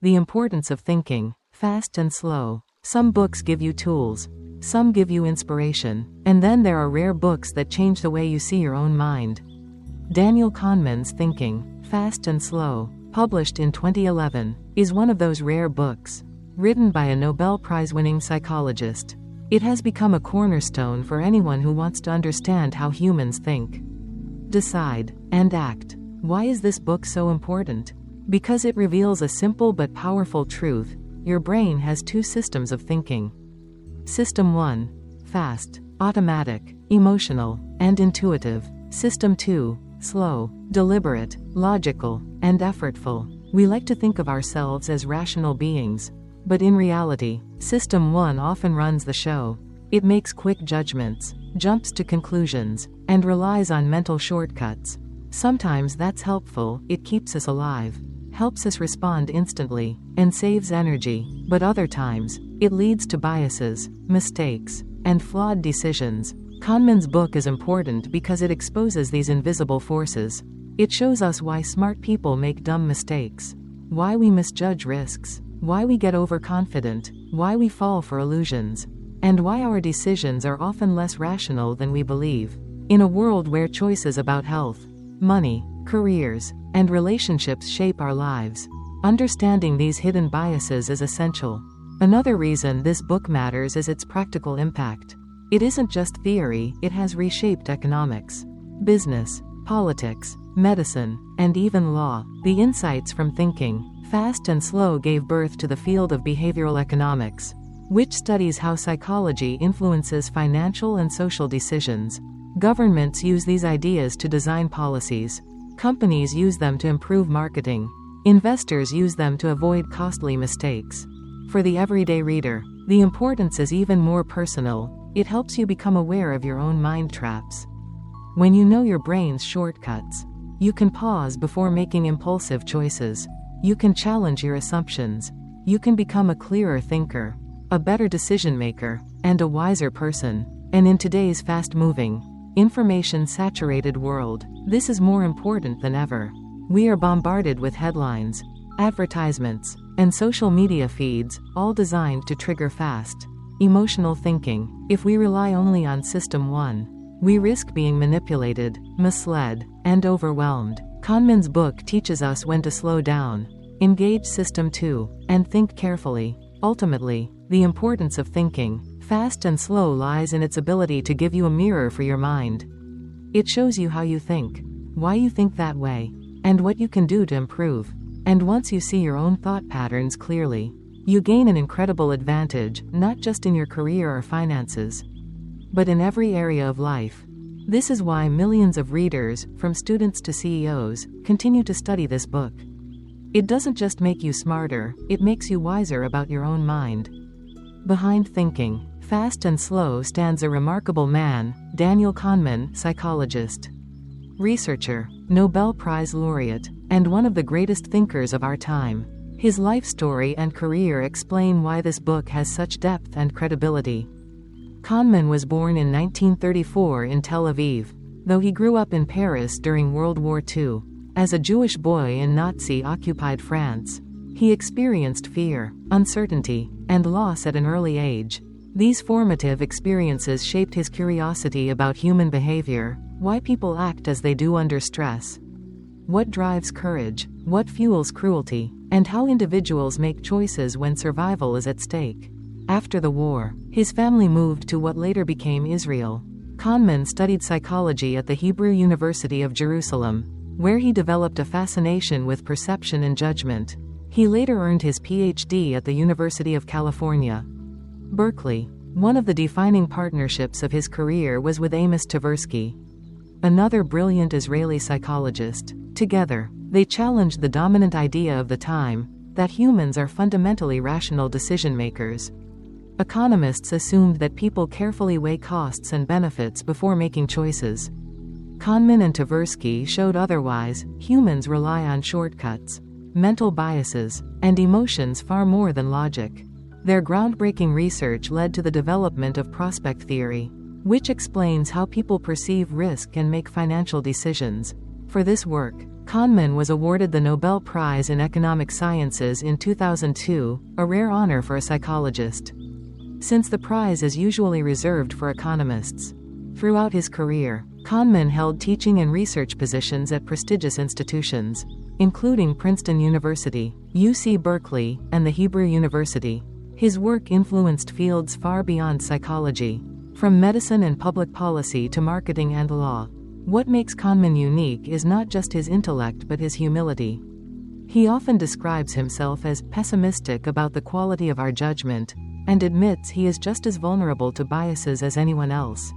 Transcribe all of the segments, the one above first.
The importance of thinking, fast and slow. Some books give you tools. Some give you inspiration. And then there are rare books that change the way you see your own mind. Daniel Kahneman's Thinking, Fast and Slow, published in 2011, is one of those rare books. Written by a Nobel Prize-winning psychologist. It has become a cornerstone for anyone who wants to understand how humans think, decide, and act. Why is this book so important? Because it reveals a simple but powerful truth. Your brain has two systems of thinking. System 1, fast, automatic, emotional, and intuitive. System 2, slow, deliberate, logical, and effortful. We like to think of ourselves as rational beings. But in reality, System 1 often runs the show. It makes quick judgments, jumps to conclusions, and relies on mental shortcuts. Sometimes that's helpful, it keeps us alive, helps us respond instantly, and saves energy. But other times, it leads to biases, mistakes, and flawed decisions. Kahneman's book is important because it exposes these invisible forces. It shows us why smart people make dumb mistakes, why we misjudge risks, why we get overconfident, why we fall for illusions, and why our decisions are often less rational than we believe. In a world where choices about health, money, careers, and relationships shape our lives, understanding these hidden biases is essential. Another reason this book matters is its practical impact. It isn't just theory, it has reshaped economics, business, politics, medicine, and even law. The insights from Thinking, Fast and Slow gave birth to the field of behavioral economics, which studies how psychology influences financial and social decisions. Governments use these ideas to design policies. Companies use them to improve marketing. Investors use them to avoid costly mistakes. For the everyday reader, the importance is even more personal. It helps you become aware of your own mind traps. When you know your brain's shortcuts, you can pause before making impulsive choices. You can challenge your assumptions. You can become a clearer thinker, a better decision maker, and a wiser person. And in today's fast-moving, information-saturated world, this is more important than ever. We are bombarded with headlines, advertisements, and social media feeds, all designed to trigger fast, emotional thinking. If we rely only on System 1, we risk being manipulated, misled, and overwhelmed. Kahneman's book teaches us when to slow down, engage System 2, and think carefully. Ultimately, the importance of thinking, fast and slow, lies in its ability to give you a mirror for your mind. It shows you how you think, why you think that way, and what you can do to improve. And once you see your own thought patterns clearly, you gain an incredible advantage, not just in your career or finances, but in every area of life. This is why millions of readers, from students to CEOs, continue to study this book. It doesn't just make you smarter, it makes you wiser about your own mind. Behind Thinking, Fast and Slow stands a remarkable man, Daniel Kahneman, psychologist, researcher, Nobel Prize laureate, and one of the greatest thinkers of our time. His life story and career explain why this book has such depth and credibility. Kahneman was born in 1934 in Tel Aviv, though he grew up in Paris during World War II. As a Jewish boy in Nazi-occupied France, he experienced fear, uncertainty, and loss at an early age. These formative experiences shaped his curiosity about human behavior, why people act as they do under stress, what drives courage, what fuels cruelty, and how individuals make choices when survival is at stake. After the war, his family moved to what later became Israel. Kahneman studied psychology at the Hebrew University of Jerusalem, where he developed a fascination with perception and judgment. He later earned his PhD at the University of California, Berkeley. One of the defining partnerships of his career was with Amos Tversky, another brilliant Israeli psychologist. Together, they challenged the dominant idea of the time, that humans are fundamentally rational decision-makers. Economists assumed that people carefully weigh costs and benefits before making choices. Kahneman and Tversky showed otherwise. Humans rely on shortcuts, mental biases, and emotions far more than logic. Their groundbreaking research led to the development of prospect theory, which explains how people perceive risk and make financial decisions. For this work, Kahneman was awarded the Nobel Prize in Economic Sciences in 2002, a rare honor for a psychologist, since the prize is usually reserved for economists. Throughout his career, Kahneman held teaching and research positions at prestigious institutions, including Princeton University, UC Berkeley, and the Hebrew University. His work influenced fields far beyond psychology, from medicine and public policy to marketing and law. What makes Kahneman unique is not just his intellect but his humility. He often describes himself as pessimistic about the quality of our judgment, and admits he is just as vulnerable to biases as anyone else.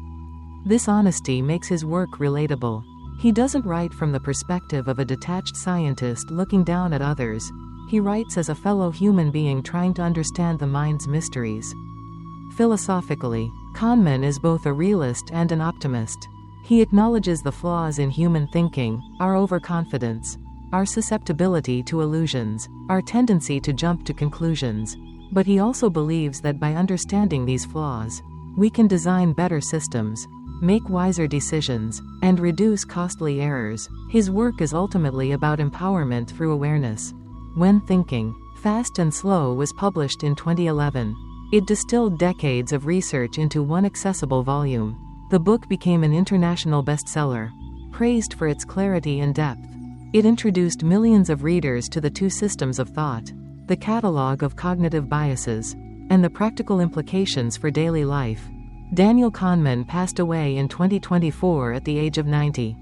This honesty makes his work relatable. He doesn't write from the perspective of a detached scientist looking down at others. He writes as a fellow human being trying to understand the mind's mysteries. Philosophically, Kahneman is both a realist and an optimist. He acknowledges the flaws in human thinking, our overconfidence, our susceptibility to illusions, our tendency to jump to conclusions. But he also believes that by understanding these flaws, we can design better systems, make wiser decisions, and reduce costly errors. His work is ultimately about empowerment through awareness. When Thinking, Fast and Slow was published in 2011. It distilled decades of research into one accessible volume. The book became an international bestseller, praised for its clarity and depth. It introduced millions of readers to the two systems of thought, the catalog of cognitive biases, and the practical implications for daily life. Daniel Kahneman passed away in 2024 at the age of 90.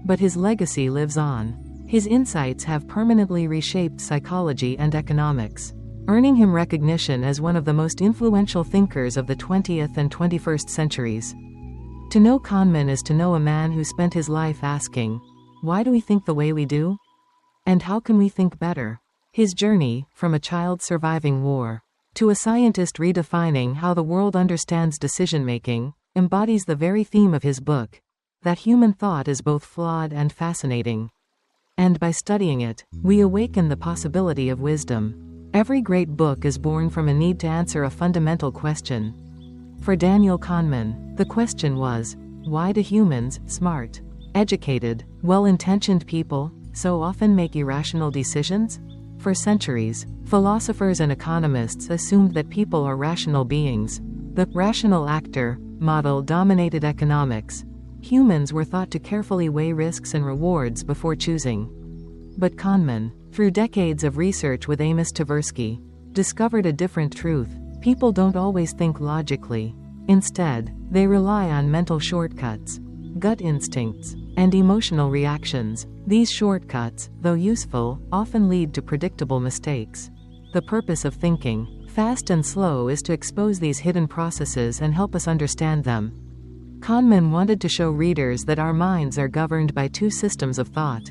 But his legacy lives on. His insights have permanently reshaped psychology and economics, earning him recognition as one of the most influential thinkers of the 20th and 21st centuries. To know Kahneman is to know a man who spent his life asking, why do we think the way we do? And how can we think better? His journey, from a child surviving war, to a scientist redefining how the world understands decision-making, embodies the very theme of his book, that human thought is both flawed and fascinating. And by studying it, we awaken the possibility of wisdom. Every great book is born from a need to answer a fundamental question. For Daniel Kahneman, the question was, why do humans, smart, educated, well-intentioned people, so often make irrational decisions? For centuries, philosophers and economists assumed that people are rational beings. The rational actor model dominated economics. Humans were thought to carefully weigh risks and rewards before choosing. But Kahneman, through decades of research with Amos Tversky, discovered a different truth. People don't always think logically. Instead, they rely on mental shortcuts, gut instincts, and emotional reactions. These shortcuts, though useful, often lead to predictable mistakes. The purpose of Thinking, Fast and Slow is to expose these hidden processes and help us understand them. Kahneman wanted to show readers that our minds are governed by two systems of thought.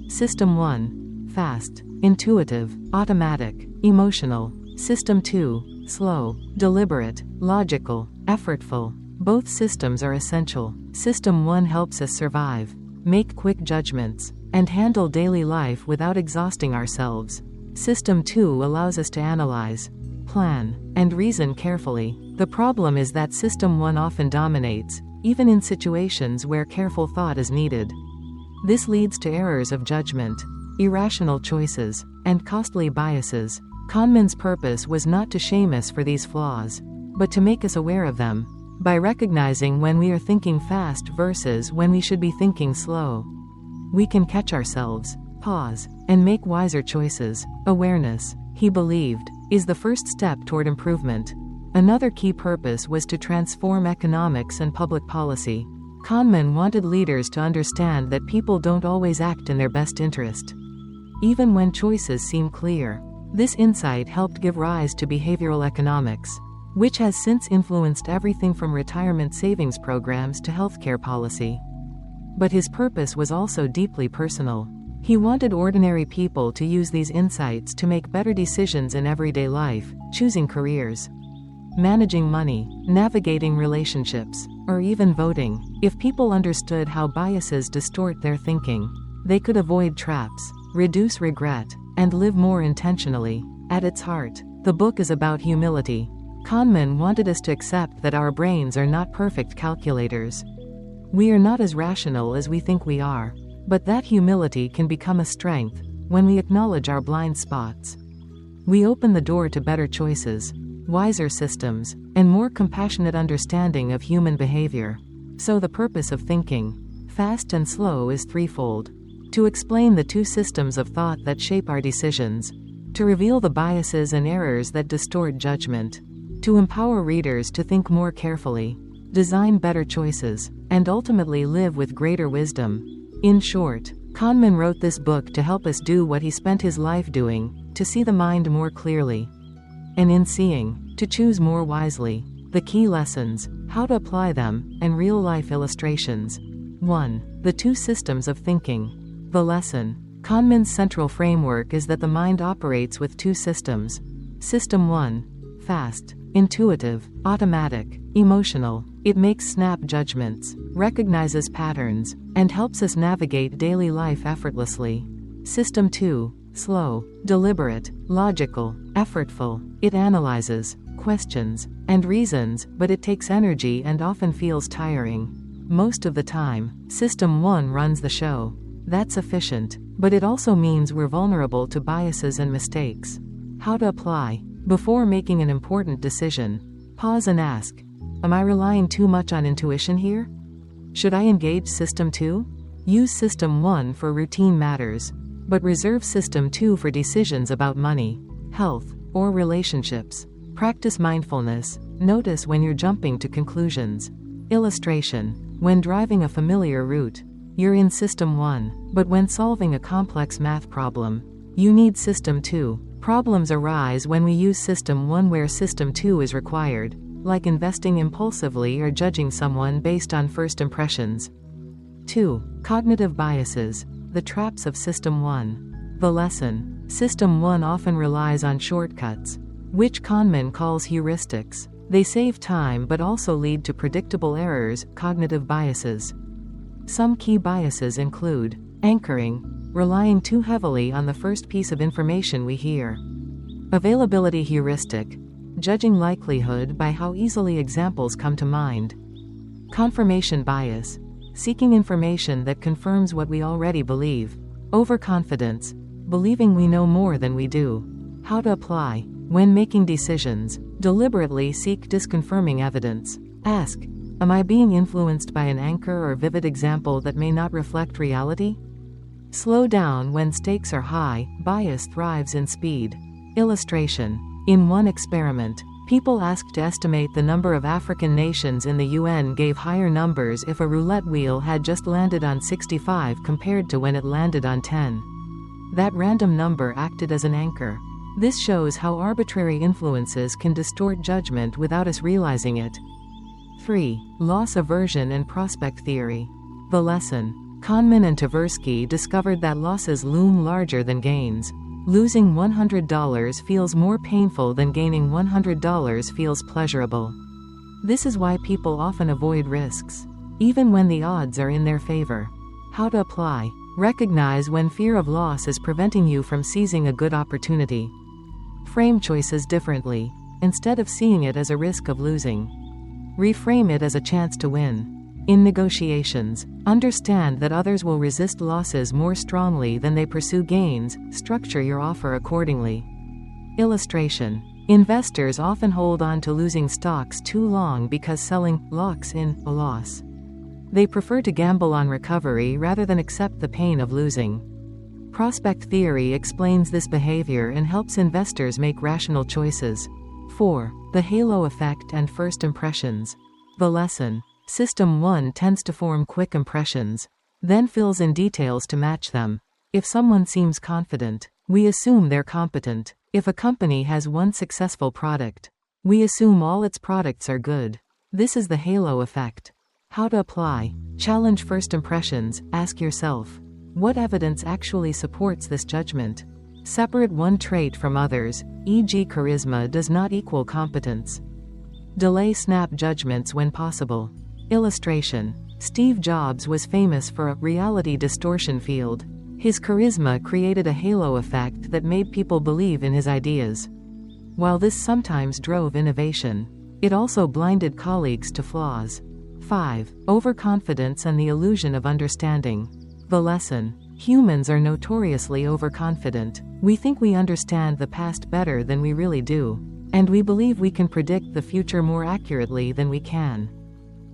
System 1, fast, intuitive, automatic, emotional. System 2, slow, deliberate, logical, effortful. Both systems are essential. System 1 helps us survive, make quick judgments, and handle daily life without exhausting ourselves. System 2 allows us to analyze, plan, and reason carefully. The problem is that System 1 often dominates, even in situations where careful thought is needed. This leads to errors of judgment, irrational choices, and costly biases. Kahneman's purpose was not to shame us for these flaws, but to make us aware of them. By recognizing when we are thinking fast versus when we should be thinking slow, we can catch ourselves, pause, and make wiser choices. Awareness, he believed, is the first step toward improvement. Another key purpose was to transform economics and public policy. Kahneman wanted leaders to understand that people don't always act in their best interest, even when choices seem clear. This insight helped give rise to behavioral economics, which has since influenced everything from retirement savings programs to healthcare policy. But his purpose was also deeply personal. He wanted ordinary people to use these insights to make better decisions in everyday life, choosing careers, managing money, navigating relationships, or even voting. If people understood how biases distort their thinking, they could avoid traps, reduce regret, and live more intentionally. At its heart, the book is about humility. Kahneman wanted us to accept that our brains are not perfect calculators. We are not as rational as we think we are. But that humility can become a strength when we acknowledge our blind spots. We open the door to better choices, wiser systems, and more compassionate understanding of human behavior. So the purpose of thinking fast and slow is threefold: to explain the two systems of thought that shape our decisions, to reveal the biases and errors that distort judgment, to empower readers to think more carefully, design better choices, and ultimately live with greater wisdom. In short, Kahneman wrote this book to help us do what he spent his life doing, to see the mind more clearly. And in seeing, to choose more wisely. The key lessons, how to apply them, and real-life illustrations. 1. The two systems of thinking. The lesson. Kahneman's central framework is that the mind operates with two systems. System 1. Fast, intuitive, automatic, emotional. It makes snap judgments, recognizes patterns, and helps us navigate daily life effortlessly. System 2. Slow, deliberate, logical, effortful. It analyzes, questions, and reasons, but it takes energy and often feels tiring. Most of the time, System 1 runs the show. That's efficient, but it also means we're vulnerable to biases and mistakes. How to apply. Before making an important decision, pause and ask, am I relying too much on intuition here? Should I engage System 2? Use System 1 for routine matters, but reserve System 2 for decisions about money, health, or relationships. Practice mindfulness. Notice when you're jumping to conclusions. Illustration. When driving a familiar route, you're in System 1, but when solving a complex math problem, you need System 2. Problems arise when we use System 1 where System 2 is required, like investing impulsively or judging someone based on first impressions. 2. Cognitive biases. The traps of System 1. The lesson. System 1 often relies on shortcuts, which Kahneman calls heuristics. They save time but also lead to predictable errors, cognitive biases. Some key biases include anchoring, relying too heavily on the first piece of information we hear. Availability heuristic, judging likelihood by how easily examples come to mind. Confirmation bias, seeking information that confirms what we already believe. Overconfidence, believing we know more than we do. How to apply. When making decisions, deliberately seek disconfirming evidence. Ask, am I being influenced by an anchor or vivid example that may not reflect reality? Slow down when stakes are high. Bias thrives in speed. Illustration. In one experiment, people asked to estimate the number of African nations in the UN gave higher numbers if a roulette wheel had just landed on 65 compared to when it landed on 10. That random number acted as an anchor. This shows how arbitrary influences can distort judgment without us realizing it. 3. Loss aversion and prospect theory. The lesson. Kahneman and Tversky discovered that losses loom larger than gains. Losing $100 feels more painful than gaining $100 feels pleasurable. This is why people often avoid risks, even when the odds are in their favor. How to apply. Recognize when fear of loss is preventing you from seizing a good opportunity. Frame choices differently. Instead of seeing it as a risk of losing, reframe it as a chance to win. In negotiations, understand that others will resist losses more strongly than they pursue gains. Structure your offer accordingly. Illustration. Investors often hold on to losing stocks too long because selling locks in a loss. They prefer to gamble on recovery rather than accept the pain of losing. Prospect theory explains this behavior and helps investors make rational choices. 4. The halo effect and first impressions. The lesson. System 1 tends to form quick impressions, then fills in details to match them. If someone seems confident, we assume they're competent. If a company has one successful product, we assume all its products are good. This is the halo effect. How to apply. Challenge first impressions. Ask yourself, what evidence actually supports this judgment? Separate one trait from others, e.g. charisma does not equal competence. Delay snap judgments when possible. Illustration. Steve Jobs was famous for a reality distortion field. His charisma created a halo effect that made people believe in his ideas. While this sometimes drove innovation, it also blinded colleagues to flaws. 5. Overconfidence and the illusion of understanding. The lesson. Humans are notoriously overconfident. We think we understand the past better than we really do, and we believe we can predict the future more accurately than we can.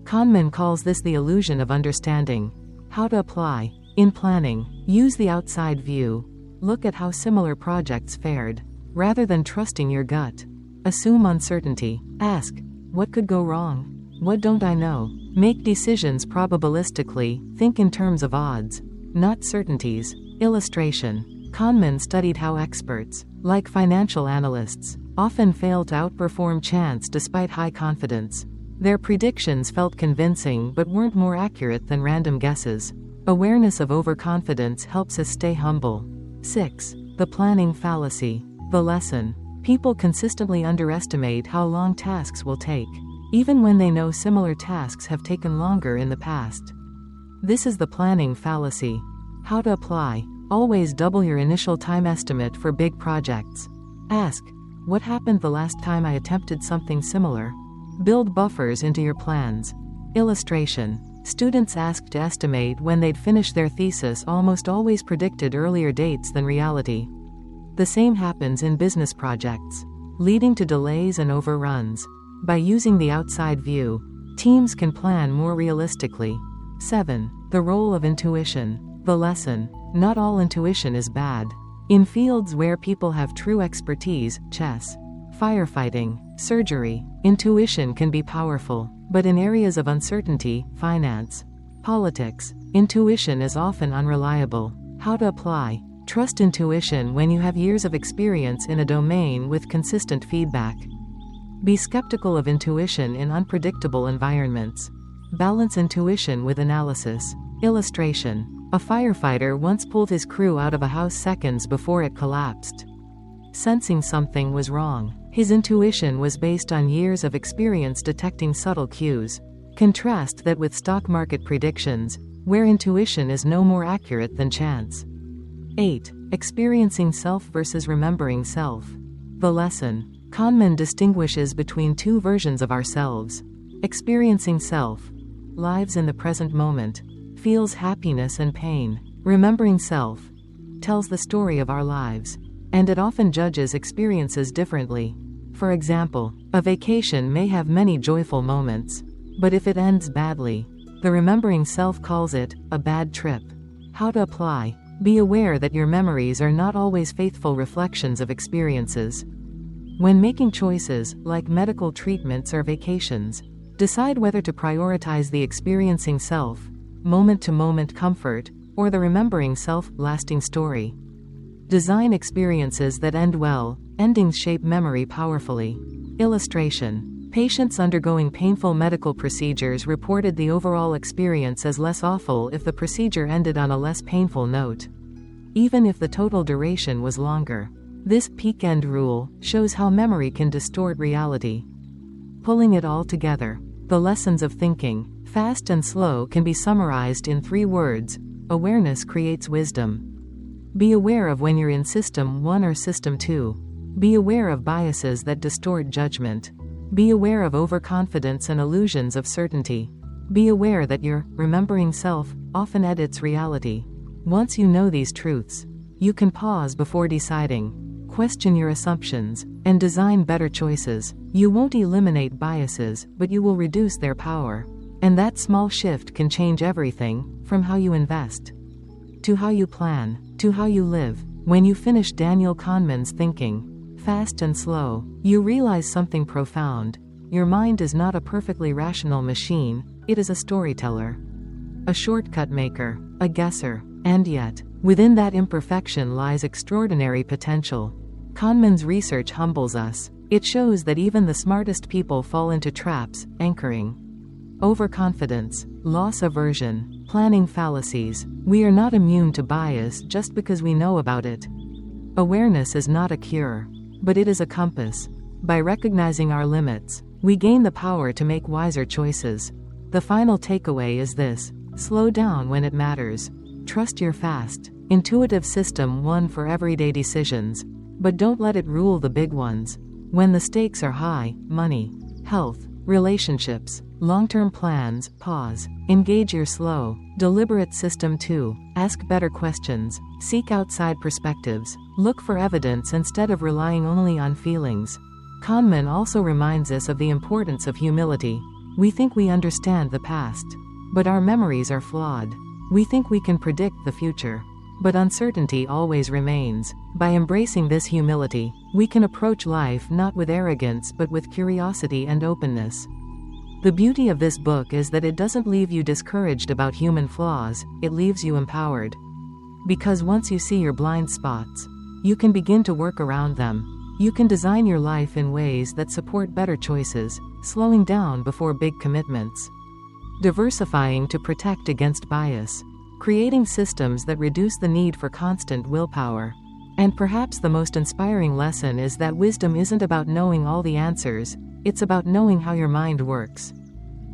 Kahneman calls this the illusion of understanding. How to apply. In planning, use the outside view. Look at how similar projects fared, rather than trusting your gut. Assume uncertainty. Ask, what could go wrong? What don't I know? Make decisions probabilistically. Think in terms of odds, not certainties. Illustration. Kahneman studied how experts, like financial analysts, often fail to outperform chance despite high confidence. Their predictions felt convincing but weren't more accurate than random guesses. Awareness of overconfidence helps us stay humble. 6. The planning fallacy. The lesson. People consistently underestimate how long tasks will take, even when they know similar tasks have taken longer in the past. This is the planning fallacy. How to apply. Always double your initial time estimate for big projects. Ask, what happened the last time I attempted something similar? Build buffers into your plans. Illustration. Students asked to estimate when they'd finish their thesis almost always predicted earlier dates than reality. The same happens in business projects, leading to delays and overruns. By using the outside view, teams can plan more realistically. 7. The role of intuition. The lesson. Not all intuition is bad. In fields where people have true expertise, chess, firefighting, surgery, intuition can be powerful, but in areas of uncertainty, finance, politics, intuition is often unreliable. How to apply. Trust intuition when you have years of experience in a domain with consistent feedback. Be skeptical of intuition in unpredictable environments. Balance intuition with analysis. Illustration. A firefighter once pulled his crew out of a house seconds before it collapsed. Sensing something was wrong, his intuition was based on years of experience detecting subtle cues. Contrast that with stock market predictions, where intuition is no more accurate than chance. 8. Experiencing self versus remembering self. The lesson. Kahneman distinguishes between two versions of ourselves. Experiencing self lives in the present moment, feels happiness and pain. Remembering self tells the story of our lives, and it often judges experiences differently. For example, a vacation may have many joyful moments, but if it ends badly, the remembering self calls it a bad trip. How to apply. Be aware that your memories are not always faithful reflections of experiences. When making choices, like medical treatments or vacations, decide whether to prioritize the experiencing self, moment-to-moment comfort, or the remembering self, lasting story. Design experiences that end well. Endings shape memory powerfully. Illustration. Patients undergoing painful medical procedures reported the overall experience as less awful if the procedure ended on a less painful note, even if the total duration was longer. This peak-end rule shows how memory can distort reality. Pulling it all together. The lessons of thinking, fast and slow, can be summarized in 3 words. Awareness creates wisdom. Be aware of when you're in System 1 or System 2. Be aware of biases that distort judgment. Be aware of overconfidence and illusions of certainty. Be aware that your remembering self often edits reality. Once you know these truths, you can pause before deciding, question your assumptions, and design better choices. You won't eliminate biases, but you will reduce their power. And that small shift can change everything, from how you invest, to how you plan, to how you live. When you finish Daniel Kahneman's Thinking, Fast and Slow, you realize something profound. Your mind is not a perfectly rational machine, it is a storyteller, a shortcut maker, a guesser, and yet, within that imperfection lies extraordinary potential. Kahneman's research humbles us. It shows that even the smartest people fall into traps, anchoring, overconfidence, loss aversion, planning fallacies. We are not immune to bias just because we know about it. Awareness is not a cure, but it is a compass. By recognizing our limits, we gain the power to make wiser choices. The final takeaway is this: slow down when it matters. Trust your fast, intuitive System 1 for everyday decisions, but don't let it rule the big ones. When the stakes are high, money, health, Relationships. Long-term plans, pause. Engage your slow, deliberate system 2. Ask better questions. Seek outside perspectives. Look for evidence instead of relying only on feelings. Kahneman also reminds us of the importance of humility. We think we understand the past, but our memories are flawed. We think we can predict the future, but uncertainty always remains. By embracing this humility, we can approach life not with arrogance but with curiosity and openness. The beauty of this book is that it doesn't leave you discouraged about human flaws, it leaves you empowered. Because once you see your blind spots, you can begin to work around them. You can design your life in ways that support better choices, slowing down before big commitments. Diversifying to protect against bias. Creating systems that reduce the need for constant willpower. And perhaps the most inspiring lesson is that wisdom isn't about knowing all the answers, it's about knowing how your mind works.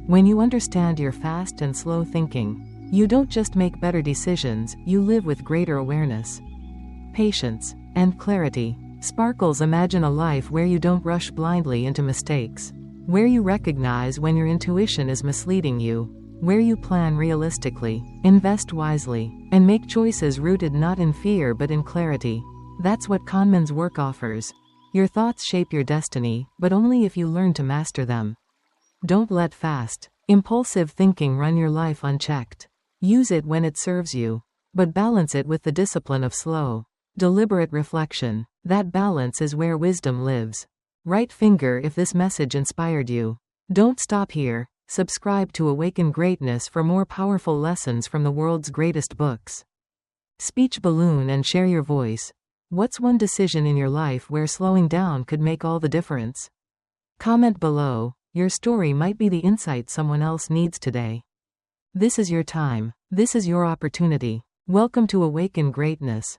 When you understand your fast and slow thinking, you don't just make better decisions, you live with greater awareness, patience, and clarity. Sparkles imagine a life where you don't rush blindly into mistakes, where you recognize when your intuition is misleading you, where you plan realistically, invest wisely, and make choices rooted not in fear but in clarity. That's what Kahneman's work offers. Your thoughts shape your destiny, but only if you learn to master them. Don't let fast, impulsive thinking run your life unchecked. Use it when it serves you, but balance it with the discipline of slow, deliberate reflection. That balance is where wisdom lives. Right finger if this message inspired you. Don't stop here. Subscribe to Awaken Greatness for more powerful lessons from the world's greatest books. Speech balloon and share your voice. What's one decision in your life where slowing down could make all the difference? Comment below. Your story might be the insight someone else needs today. This is your time. This is your opportunity. Welcome to Awaken Greatness.